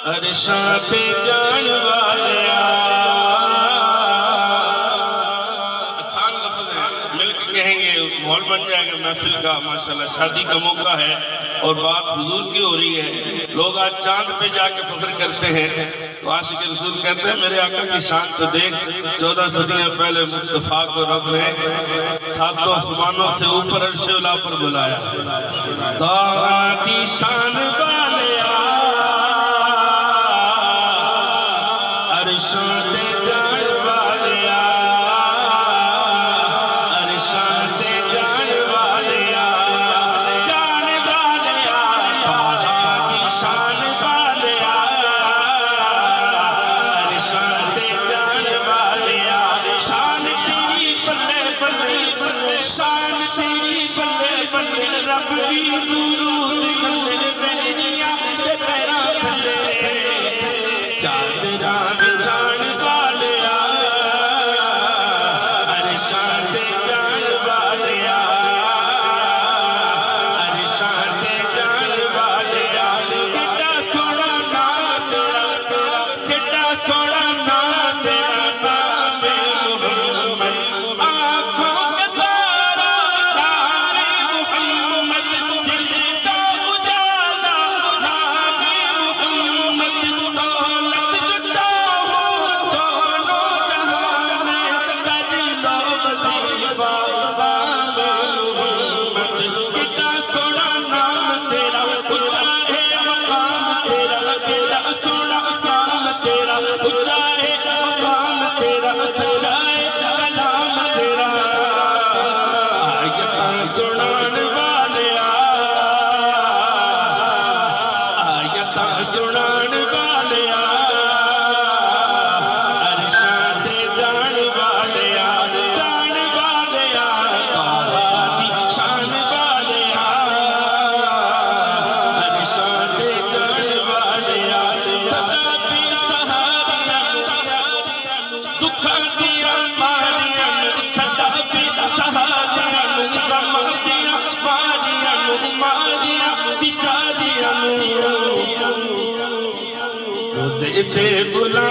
अरशां ते जान वालिया। आसान लफ्ज़ है, मिलकर कहेंगे माहौल बन जाएगा महफिल का। माशाल्लाह शादी का मौका है और बात हुजूर की हो रही है। लोग आज चांद पे जाके फख्र करते हैं तो आशिक रसूल कहते हैं मेरे आका की शान तो देख। 14 सदियां पहले मुस्तफ़ा को रब ने सातों आसमानों से ऊपर अर्शे उला पर बुलाया। दादी शान वालिया अरशां ते जान वालिया, अरशां ते जान वालिया, जान वालिया दादी शान वालिया, अरशां ते जान वालिया। शान तेरी बल्ले बल्ले बल्ले, शान तेरी बल्ले बल्ले, रब भी दुरूद गल्ले मेरियां ते पैरां थल्ले। चांद रात जान वालिया अरशां ते जान वालिया, अरशां ते जान वालिया। कितना सोहना नाम तेरा तेरा, कितना सोहना नाम तेरा नाम मुहम्मद। आँखों का तारा नाम मुहम्मद, दिल का उजाला नाम मुहम्मद। दौलत जो चाहो दोनों जहां में कर लो वजीफा नाम मुहम्मद। कितना सोहना नाम तेरा, ऊंचा है मकाम तेरा, तेरा सोहना काम तेरा, ऊंचा है मकाम तेरा, सच्चा है कलाम तेरा। आयतां सुनान वालिया, आयतां सुनान वालिया, अरशां ते जान वालिया, जान वालिया दादी शान वालिया, अरशां ते जान वालिया। सदा भी सहारियां दुखां दियां मारियां, सदा भी सहारियां गमां दियां मारियां, मारियां बिचारियां रोज़े ते बुला